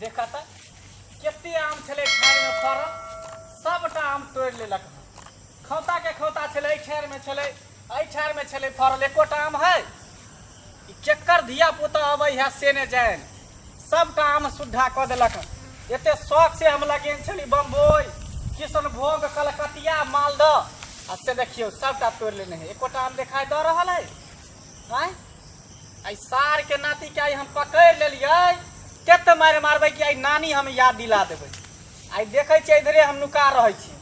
देखा था कितने आम छले ठार में फरल सबटा आम तोड़ लेलक। खौता के खौता छले ठार में छले ठार में छले फरल एकोटा आम है केकर धिया पुता अबै है से ने जान सबटा आम सुद्धा क देलक। एते शौक से हम लगे छली बम्बई किशनभोग कलकतिया मालदह आ से देखियो सबटा तोड़ लेने है एकोटा आम दिखाई द रहल है। आई सार के नाती के आई हम पकड़ लेलिए केत मारे मारबे कि आई नानी हम याद दिला देबे। आई देखे छी इधरे हम नुका रहे छी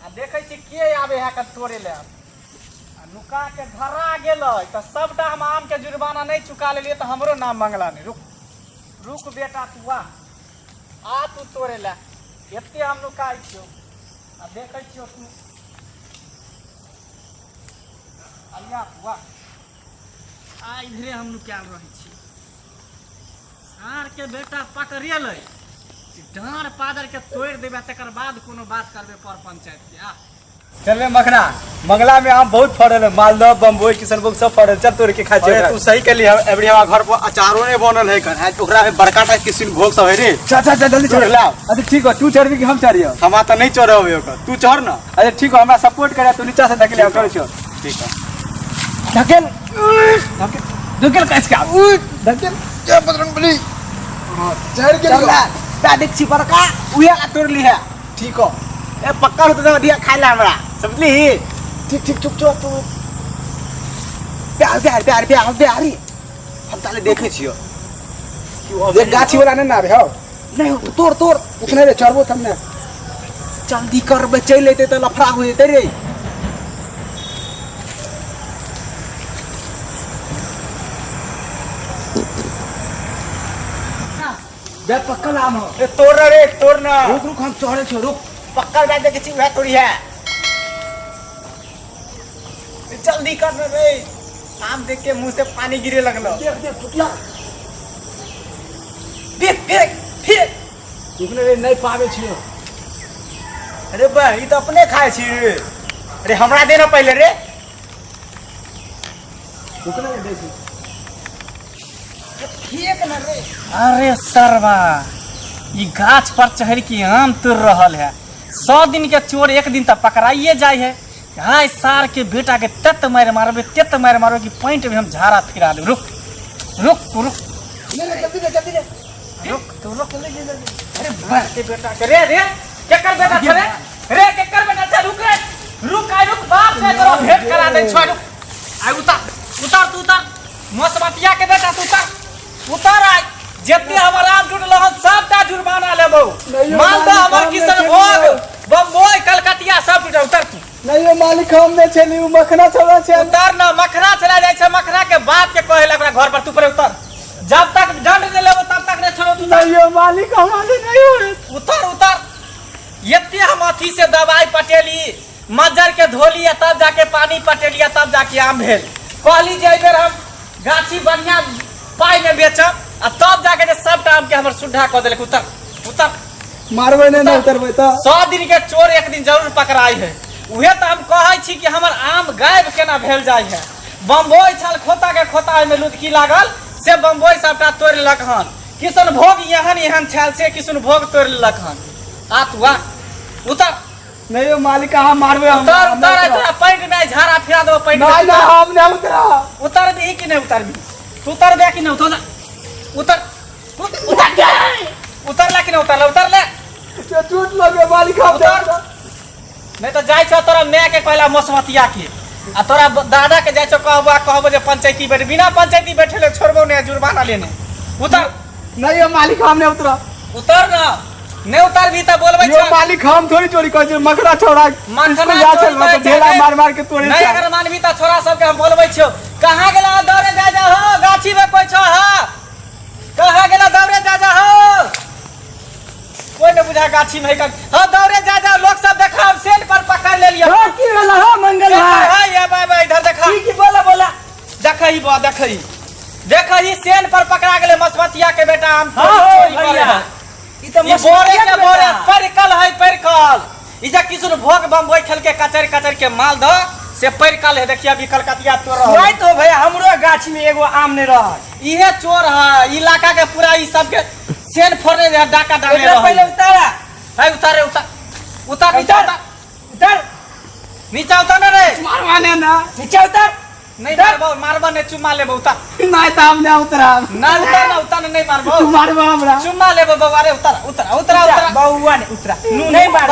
आ देखे छी के आवे है के तोड़े ले आ नुका के धरा गेलै त सबटा हम आम के जुर्माना नहीं चुका लेलिए त हमरो नाम मंगला नहीं। रुक रुक बेटा तू आ तू तोड़े ले एते हम नुकाई छियो आ देखे छियो तू आइया तू आ इधरे हम नुकाल रहे छी सार के बेटा पकड़िए ले डाँड़ पादर के तोड़ देबे तकर बाद कोनो बात करबे पर पंचायत के। आ चल मखना मंगला में आम बहुत फड़ल है मालदह बम्बई किशनभोग सब फड़ल चल तोड़ के खा अरे तू सही के लिए एवरी हमारा घर पर अचारों ने बनल है कर है ओकरा में बड़का टा किशनभोग सब है रे। चल जल्दी चढ़ ला। अच्छा ठीक है तू चढ़बी कि हम चढ़ियो? हम त नहीं चढ़बे ओकर तू चढ़ ना। अच्छा ठीक है हमरा सपोर्ट करे तू नीचा से धकेल चढ़ चल ठीक है धकेल धकेल धकेल कैसे क्या धकेल जय बजरंगबली चढ़ के चल ता देख छी बड़का उया तोड़ ली है। ठीक हो ए पक्का हो तो दिया खाइला हमरा समझली। ठीक ठीक चुप चुप तू प्यार प्यार प्यार प्यार प्यार हम ताले देखे छियो ये गाछी वाला नहीं ना रे हो नहीं तोड़ तोड़ उतने रे चढ़बो तुमने जल्दी कर बे चल लेते तो लफड़ा हो जेते रे। बे पक्का नाम हो ए तोड़ रे तोड़ ना रुक रुक हम चढ़े छो रुक पक्का बैठ के छी वह तोड़ी है जल्दी कर रे आम देख के मुंह से पानी गिरे लगलो। देख देख फुटला देख देख देख रुकने रे नहीं पावे छियो। अरे बा ई तो अपने खाए छी रे। अरे हमरा देना पहले रे रुकने रे देखी ठीक ना रे। अरे सरवा ई गाछ पर चढ़ के आम तोड़ रहल है 100 दिन के चोर एक दिन तक पकड़ाइए जाए है। हाय सार के बेटा के तत मारे मारबे तेत मारे मारबे कि पॉइंट में हम झाड़ा फिरा दे। रुक रुक रुक जल्दी ले रुक तू रुक अरे बाप के बेटा के रे रे केकर बेटा छरे रे केकर बेटा छे रुक रे रुक आई रुक बाप से करो भेंट करा दे छोड़ आई उतार उतार तू उतार मोसबतिया के बेटा तू उतार आई जितने हमर आम टूटल हन सबटा जुर्माना लेबो। मालदह हमर किशनभोग बम्बई कलकतिया सब टूटल उतार तू नहीं ये मालिक हम ने छली मखना छोड़ा छे उतार ना मखना चला जाय छे मखना के बाप के कहे लगरा घर पर तू पर उतर जब तक दंड नहीं लेबो तब तक नहीं छोड़ो तू नहीं ये मालिक हमारे नहीं हो उतर उतर एते हम अथी से दवाई पटेली मज्जर के धोली तब जाके पानी पटेलिया तब जाके आम भेल कहली जे बेर हम गाछी बढ़िया पाई में बेचब आ तब जाके जे सबटा आम के हमर सुद्धा क देलक। उतर उतर मारबे नहीं उतरबे तो 100 दिन के चोर एक दिन जरूर पकड़ाई है। उहे तो हम कहै छी कि हमर आम गायब केना भेल जाय है। बम्बई छल खोता के खोता में लुदकी लागल से बम्बई सबटा तोड़ लेलक हन किशनभोग यहन यहन छल से किशनभोग तोड़ लेलक हन। आ तू आ उतर नहीं ये मालिक हम मारबे हम उतर उतर तोरा पैंट में झाड़ा फिरा दो पैंट नहीं ना हम नहीं उतरा उतर भी कि नहीं उतर भी उतर दे कि नहीं उतर उतर उतर ला कि नहीं उतर ले ये टूट लगे मालिक हम उतर नहीं तो जाय छ तोरा मैं के कहला मोसमतिया के आ तोरा दादा के जाय छ कहबो जे पंचायती बैठ बिना पंचायती बैठले छोड़बो ने जुर्माना लेने। उतर नहीं ये मालिक हम नहीं उतरा उतर ना नहीं उतर भी त बोलबै ये छ मालिक हम थोड़ी चोरी कर जे मखना छोड़ा मखना जा चोरी चल करे ढेला जाके- मार मार के तोड़े नहीं अगर मानवी त छोरा सब के हम बोलबै छ कहां गेला दौड़े जा हो गाछी में कोई छ हा कहां गेला दौड़े जा हो कोई न बुझा गाछी में कर हां दौड़े जा लोग सब देखा हम सेल पर पकड़ ले लिया हां की वाला हो मंगल भाई हां ये बाय इधर देखा की बोला बोला देखही बा देखही सेल पर पकड़ा गेले मसबतिया के बेटा हम हां चोरी करे भैया है। ई तो ई बोरे के बोरे परकल है परकल ई जे किशनभोग बम्बई खेल के कचर कचर के मालदह से परकल है। देखिए अभी कलकतिया तोड़ रहा सुनाई तो भैया हमरो गाछ में एगो आम नहीं रहा इहे चोर है इलाका के पूरा ई सब के सेन फोड़ने दे डाका डाले एकरा पहले उतारा है उतारे उतार उतार नीचे उतार उतार उतार नीचे उतार ना रे मारवाने ना नीचे उतार नहीं मारबो मारबो ने चुम्मा लेबो उतार नहीं तो हमने उतरा ना उतार नहीं मारबो तू मारवा हमरा चुम्मा लेबो बाबा रे उतार उतार उतार उतार बउआ ने उतरा नहीं मार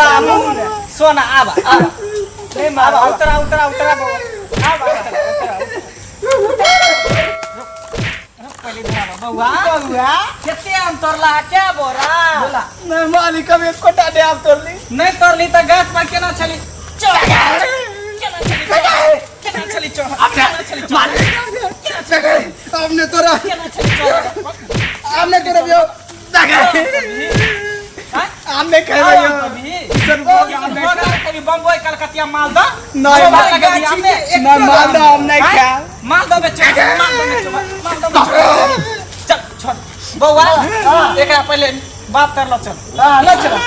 सोना आवा आवा नहीं मार उतरा उतरा उतरा आवा पहले बउआ बउआ कितने आम तोड़ला क्या बोरा बोला नहीं मालिक अब एक कोटा दे आप तोड़ ली नहीं तोड़ली तो गाछ पर केना चली केना चली चोर केना चली चोर हमने तोरा केना चली चोर हमने तोरा बियो हमने कह रही हो कभी बम्बई कलकतिया मालदा नहीं ना मालदा हम नहीं खा मालदा में मालदा में चल छोड़ बउआ एकरा पहले बात कर लो चल हां ना चलो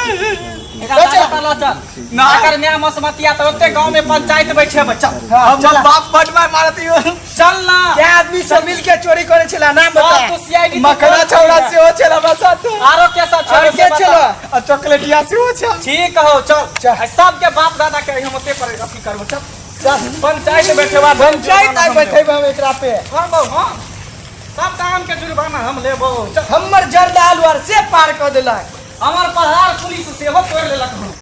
एकरा बात कर लो चल ना अगर नया मसमतिया तो ओते गांव में पंचायत बैठे बच्चा हम बाप बटमा मारती हो चल ना क्या आदमी सब मिल के चोरी करे छला नाम सब बता तो सीआईडी मखना छौड़ा से हो चला बस आरो के सब छोड़ के चलो और चॉकलेटिया से हो चल ठीक हो चल सबके बाप दादा के हम ओते पर अथी करबो चल पंचायत में बैठे बा पंचायत आई बैठे हम एकरा पे हां बउ हां सब काम के जुर्माना हम लेबो चल हमर जर्दालू आर से पार कर देलक हमार पहाड़ पुलिस से हो तोड़ लेलक हम